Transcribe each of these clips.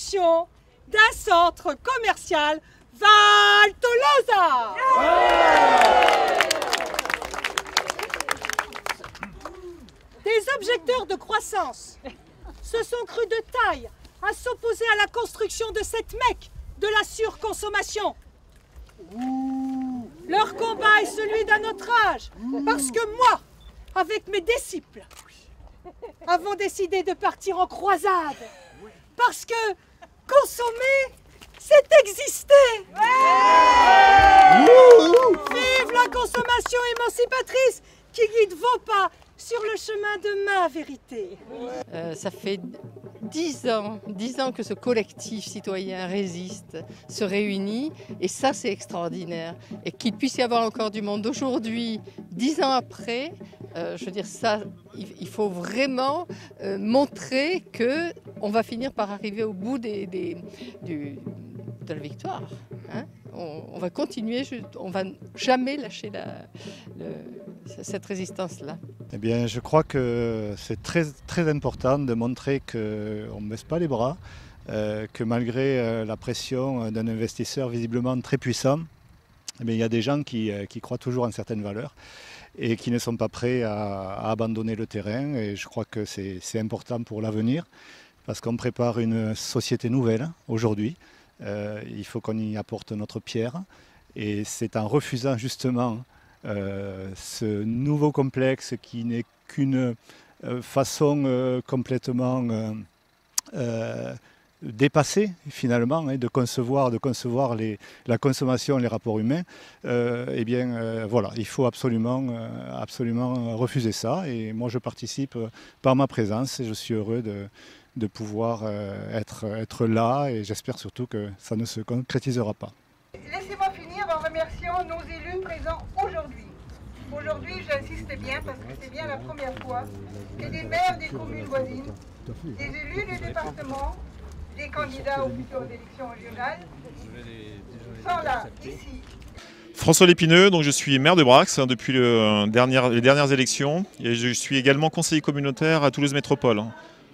construction d'un centre commercial Val Tolosa. Des objecteurs de croissance se sont crus de taille à s'opposer à la construction de cette Mecque de la surconsommation. Leur combat est celui d'un autre âge, parce que moi, avec mes disciples, avons décidé de partir en croisade, parce que consommer, c'est exister. Vive la consommation émancipatrice qui guide vos pas sur le chemin de ma vérité. Ça fait 10 ans que ce collectif citoyen résiste, se réunit, et ça c'est extraordinaire. Et qu'il puisse y avoir encore du monde aujourd'hui, 10 ans après, je veux dire ça, il faut vraiment montrer qu'on va finir par arriver au bout de la victoire. Hein. On va continuer, on ne va jamais lâcher cette résistance-là. Eh bien, je crois que c'est très, très important de montrer qu'on ne baisse pas les bras, que malgré la pression d'un investisseur visiblement très puissant, eh bien, il y a des gens qui croient toujours en certaines valeurs et qui ne sont pas prêts à abandonner le terrain. Et je crois que c'est important pour l'avenir parce qu'on prépare une société nouvelle aujourd'hui. Il faut qu'on y apporte notre pierre et c'est en refusant justement ce nouveau complexe qui n'est qu'une façon complètement dépassée finalement de concevoir la consommation, les rapports humains, eh bien voilà, il faut absolument refuser ça et moi je participe par ma présence et je suis heureux de pouvoir être là et j'espère surtout que ça ne se concrétisera pas. Laissez-moi finir en remerciant nos élus présents aujourd'hui. Aujourd'hui, j'insiste bien parce que c'est bien la première fois que des maires des communes voisines, des élus du département, des candidats aux futures élections régionales sont là, ici. François Lépineux, donc je suis maire de Brax depuis les dernières élections et je suis également conseiller communautaire à Toulouse Métropole.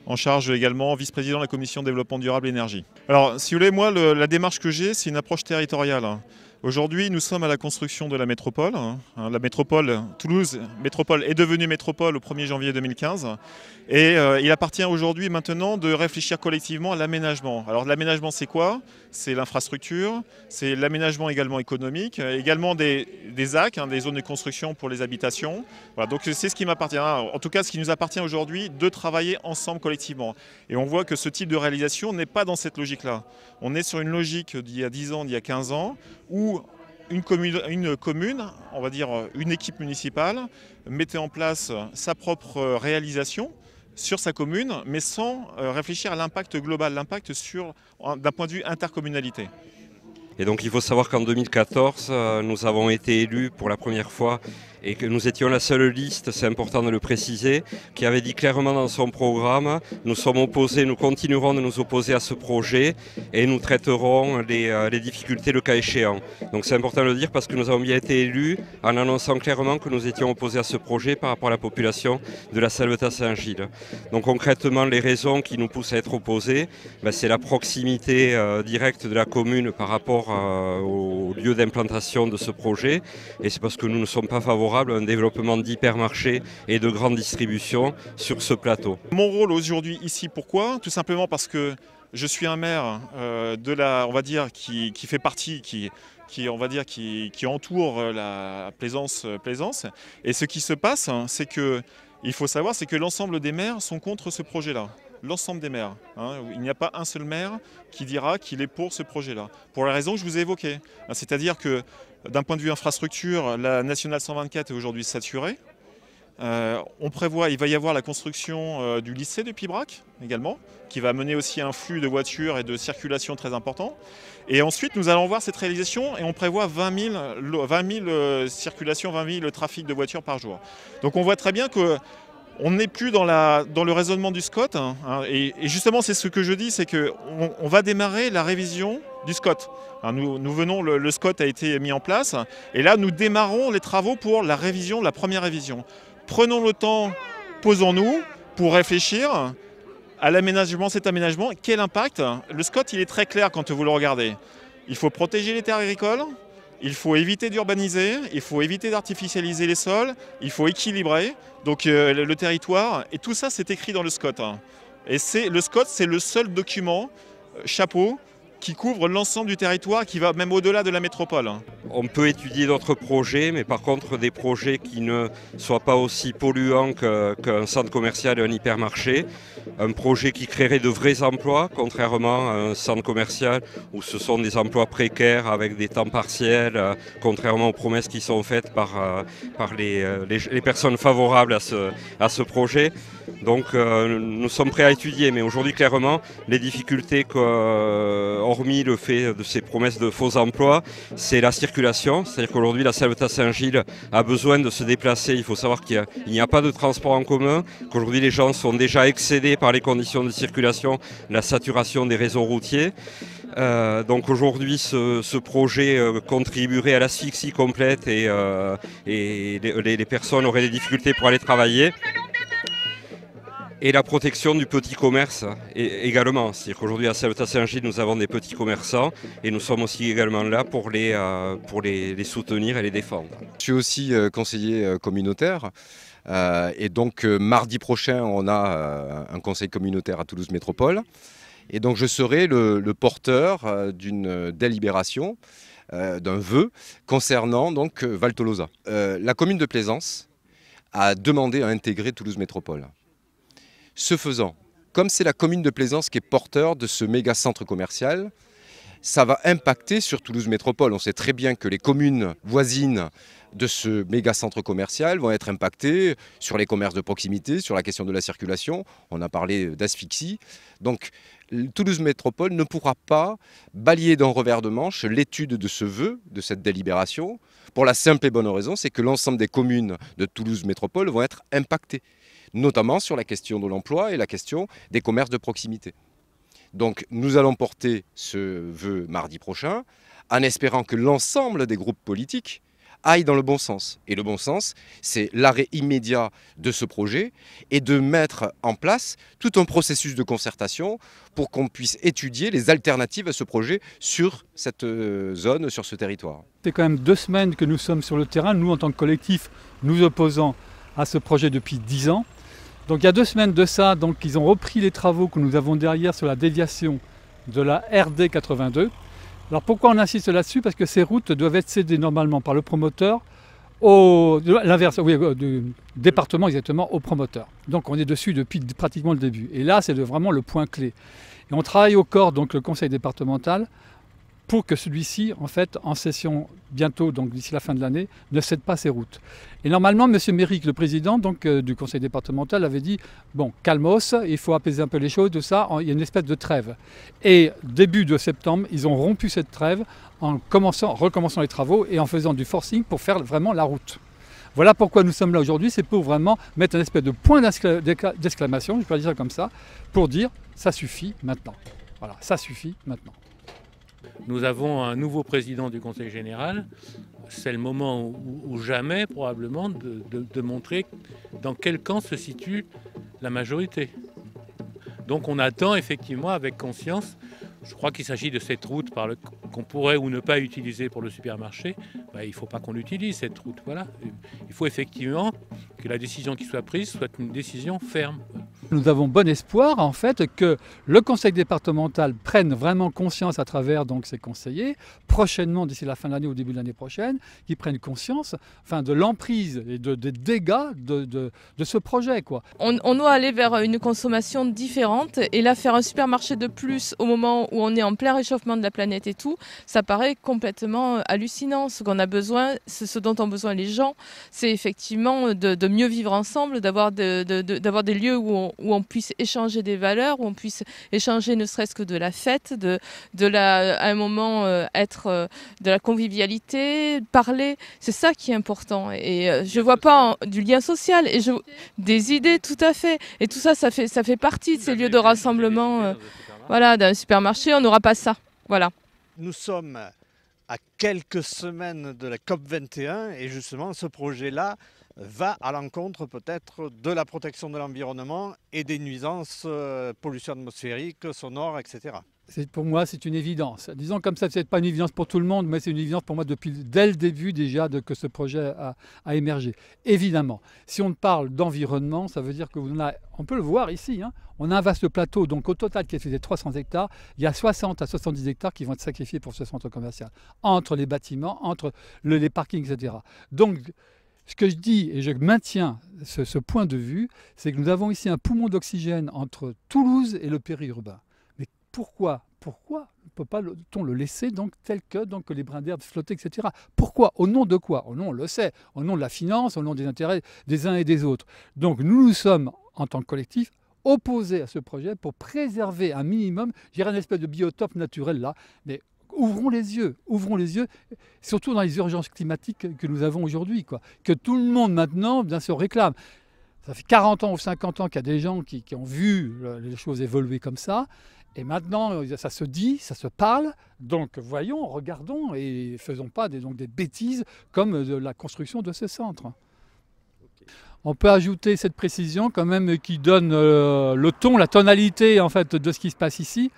En charge également vice-président de la commission développement durable et énergie. Alors si vous voulez, moi la démarche que j'ai, c'est une approche territoriale. Aujourd'hui, nous sommes à la construction de la métropole. La métropole, Toulouse Métropole est devenue métropole au 1er janvier 2015. Et il appartient aujourd'hui maintenant de réfléchir collectivement à l'aménagement. Alors l'aménagement c'est quoi? C'est l'infrastructure, c'est l'aménagement également économique, également des ZAC, des zones de construction pour les habitations. Voilà, donc c'est ce qui m'appartient. En tout cas, ce qui nous appartient aujourd'hui, de travailler ensemble collectivement. Et on voit que ce type de réalisation n'est pas dans cette logique-là. On est sur une logique d'il y a 10 ans, d'il y a 15 ans, où une commune, on va dire une équipe municipale, mettait en place sa propre réalisation sur sa commune, mais sans réfléchir à l'impact global, l'impact d'un point de vue intercommunalité. Et donc il faut savoir qu'en 2014, nous avons été élus pour la première fois et que nous étions la seule liste, c'est important de le préciser, qui avait dit clairement dans son programme « Nous sommes opposés, nous continuerons de nous opposer à ce projet et nous traiterons les difficultés le cas échéant ». Donc c'est important de le dire parce que nous avons bien été élus en annonçant clairement que nous étions opposés à ce projet par rapport à la population de la Salvetat-Saint-Gilles. Donc concrètement, les raisons qui nous poussent à être opposés, c'est la proximité directe de la commune par rapport au lieu d'implantation de ce projet et c'est parce que nous ne sommes pas favorables à un développement d'hypermarchés et de grande distribution sur ce plateau. Mon rôle aujourd'hui ici, pourquoi? Tout simplement parce que je suis un maire on va dire, qui fait partie, qui entoure la Plaisance. Et ce qui se passe, c'est que, il faut savoir, c'est que l'ensemble des maires sont contre ce projet-là. L'ensemble des maires. Il n'y a pas un seul maire qui dira qu'il est pour ce projet-là. Pour la raison que je vous ai évoquée. C'est-à-dire que d'un point de vue infrastructure, la nationale 124 est aujourd'hui saturée. On prévoit, il va y avoir la construction du lycée de Pibrac également, qui va mener aussi un flux de voitures et de circulation très important. Et ensuite, nous allons voir cette réalisation et on prévoit 20 000 circulations, 20 000 trafics de voitures par jour. Donc on voit très bien que on n'est plus dans le raisonnement du SCOT, et justement c'est ce que je dis, c'est qu'on va démarrer la révision du SCOT. Le SCOT a été mis en place, et là nous démarrons les travaux pour la première révision. Prenons le temps, posons-nous pour réfléchir à l'aménagement, cet aménagement. Quel impact? Le SCOT, il est très clair quand vous le regardez. Il faut protéger les terres agricoles, il faut éviter d'urbaniser, il faut éviter d'artificialiser les sols, il faut équilibrer donc, le territoire. Et tout ça, c'est écrit dans le SCOT. Et le SCOT, c'est le seul document, chapeau, qui couvre l'ensemble du territoire, qui va même au-delà de la métropole. On peut étudier d'autres projets, mais par contre des projets qui ne soient pas aussi polluants qu'un centre commercial et un hypermarché. Un projet qui créerait de vrais emplois, contrairement à un centre commercial où ce sont des emplois précaires avec des temps partiels, contrairement aux promesses qui sont faites par les personnes favorables à ce projet. Donc nous sommes prêts à étudier, mais aujourd'hui clairement les difficultés, hormis le fait de ces promesses de faux emplois, c'est la circulation. C'est-à-dire qu'aujourd'hui la Salvetat-Saint-Gilles a besoin de se déplacer. Il faut savoir qu'il n'y a pas de transport en commun, qu'aujourd'hui les gens sont déjà excédés par les conditions de circulation, la saturation des réseaux routiers. Donc aujourd'hui ce projet contribuerait à l'asphyxie complète et les personnes auraient des difficultés pour aller travailler. Et la protection du petit commerce également. C'est-à-dire qu'aujourd'hui à Salvetat-Saint-Gilles, nous avons des petits commerçants et nous sommes aussi également là pour les soutenir et les défendre. Je suis aussi conseiller communautaire. Et donc mardi prochain, on a un conseil communautaire à Toulouse Métropole. Et donc je serai le porteur d'une délibération, d'un vœu concernant donc Val Tolosa. La commune de Plaisance a demandé à intégrer Toulouse Métropole. Ce faisant, comme c'est la commune de Plaisance qui est porteur de ce méga centre commercial, ça va impacter sur Toulouse Métropole. On sait très bien que les communes voisines de ce méga centre commercial vont être impactées sur les commerces de proximité, sur la question de la circulation. On a parlé d'asphyxie. Donc Toulouse Métropole ne pourra pas balayer d'un revers de manche l'étude de ce vœu, de cette délibération, pour la simple et bonne raison, c'est que l'ensemble des communes de Toulouse Métropole vont être impactées, notamment sur la question de l'emploi et la question des commerces de proximité. Donc nous allons porter ce vœu mardi prochain, en espérant que l'ensemble des groupes politiques aillent dans le bon sens. Et le bon sens, c'est l'arrêt immédiat de ce projet et de mettre en place tout un processus de concertation pour qu'on puisse étudier les alternatives à ce projet sur cette zone, sur ce territoire. C'est quand même 2 semaines que nous sommes sur le terrain, nous en tant que collectif, nous opposant à ce projet depuis 10 ans. Donc il y a 2 semaines de ça, donc ils ont repris les travaux que nous avons derrière sur la déviation de la RD 82. Alors pourquoi on insiste là-dessus? Parce que ces routes doivent être cédées normalement par le promoteur du département exactement au promoteur. Donc on est dessus depuis pratiquement le début. Et là c'est vraiment le point clé. Et on travaille au corps, donc le conseil départemental, pour que celui-ci, en fait, en session bientôt, donc d'ici la fin de l'année, ne cède pas ses routes. Et normalement, M. Méric, le président du conseil départemental, avait dit « Bon, calmos, il faut apaiser un peu les choses, tout ça, il y a une espèce de trêve. » Et début de septembre, ils ont rompu cette trêve en recommençant les travaux et en faisant du forcing pour faire vraiment la route. Voilà pourquoi nous sommes là aujourd'hui, c'est pour vraiment mettre un espèce de point d'exclamation, je peux dire ça comme ça, pour dire « Ça suffit maintenant. » Voilà, ça suffit maintenant. Nous avons un nouveau président du Conseil général. C'est le moment ou jamais, probablement, de montrer dans quel camp se situe la majorité. Donc on attend effectivement avec conscience. Je crois qu'il s'agit de cette route qu'on pourrait ou ne pas utiliser pour le supermarché. Il ne faut pas qu'on l'utilise, cette route. Voilà. Il faut effectivement que la décision qui soit prise soit une décision ferme. Nous avons bon espoir en fait que le conseil départemental prenne vraiment conscience à travers donc ses conseillers, prochainement d'ici la fin de l'année ou début de l'année prochaine, qu'ils prennent conscience de l'emprise et des dégâts de ce projet, quoi. On doit aller vers une consommation différente et là faire un supermarché de plus au moment où on est en plein réchauffement de la planète et tout, ça paraît complètement hallucinant. Ce qu'on a besoin, ce dont ont besoin les gens, c'est effectivement de mieux vivre ensemble, d'avoir des lieux où on puisse échanger des valeurs, où on puisse échanger ne serait-ce que de la fête, à un moment être de la convivialité, parler. C'est ça qui est important. Et je vois pas du lien social et des idées tout à fait. Et tout ça, ça fait partie de ces lieux de rassemblement. Voilà, d'un supermarché, on n'aura pas ça. Voilà. Nous sommes à quelques semaines de la COP21 et justement ce projet-là va à l'encontre peut-être de la protection de l'environnement et des nuisances, pollution atmosphérique, sonore, etc. Pour moi, c'est une évidence. Disons comme ça, ce n'est pas une évidence pour tout le monde, mais c'est une évidence pour moi dès le début déjà que ce projet a émergé. Évidemment, si on parle d'environnement, ça veut dire on peut le voir ici, hein, on a un vaste plateau, donc au total qui faisait 300 hectares, il y a 60 à 70 hectares qui vont être sacrifiés pour ce centre commercial, entre les bâtiments, entre les parkings, etc. Donc, ce que je dis, et je maintiens ce point de vue, c'est que nous avons ici un poumon d'oxygène entre Toulouse et le périurbain. Mais pourquoi ne peut-on le laisser donc tel que les brins d'herbe flottaient, etc. Pourquoi? Au nom de quoi? Au nom, on le sait, au nom de la finance, au nom des intérêts des uns et des autres. Donc nous sommes, en tant que collectif, opposés à ce projet pour préserver un minimum, je dirais une espèce de biotope naturel là, mais ouvrons les yeux, surtout dans les urgences climatiques que nous avons aujourd'hui, que tout le monde maintenant, bien sûr, réclame. Ça fait 40 ans ou 50 ans qu'il y a des gens qui ont vu les choses évoluer comme ça. Et maintenant, ça se dit, ça se parle. Donc voyons, regardons et faisons pas des bêtises comme de la construction de ce centre. On peut ajouter cette précision quand même qui donne le ton, la tonalité en fait de ce qui se passe ici.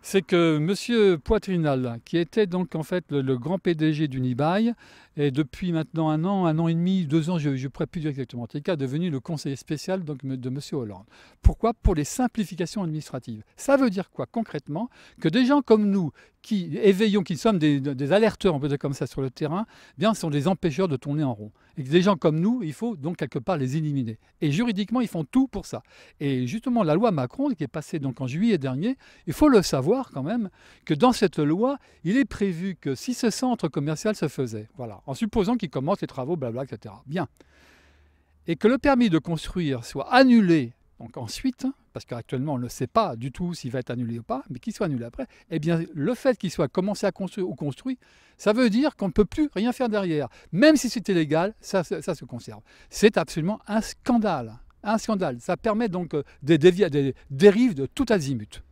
C'est que M. Poitrinal, qui était donc en fait le grand PDG d'Unibail, est depuis maintenant un an et demi, 2 ans, je ne pourrais plus dire exactement, en tout cas devenu le conseiller spécial donc, de M. Hollande. Pourquoi? Pour les simplifications administratives. Ça veut dire quoi concrètement? Que des gens comme nous, qui éveillons, qui sommes des alerteurs, on peut dire comme ça, sur le terrain, bien, sont des empêcheurs de tourner en rond. Et que des gens comme nous, il faut donc quelque part les éliminer. Et juridiquement, ils font tout pour ça. Et justement, la loi Macron, qui est passée donc en juillet dernier, il faut le savoir quand même, que dans cette loi, il est prévu que si ce centre commercial se faisait, voilà, en supposant qu'il commence les travaux, blabla, etc. Bien. Et que le permis de construire soit annulé, donc ensuite, parce qu'actuellement on ne sait pas du tout s'il va être annulé ou pas, mais qu'il soit annulé après, eh bien le fait qu'il soit commencé à construire ou construit, ça veut dire qu'on ne peut plus rien faire derrière. Même si c'était légal, ça se conserve. C'est absolument un scandale. Un scandale. Ça permet donc des dérives de tout azimut.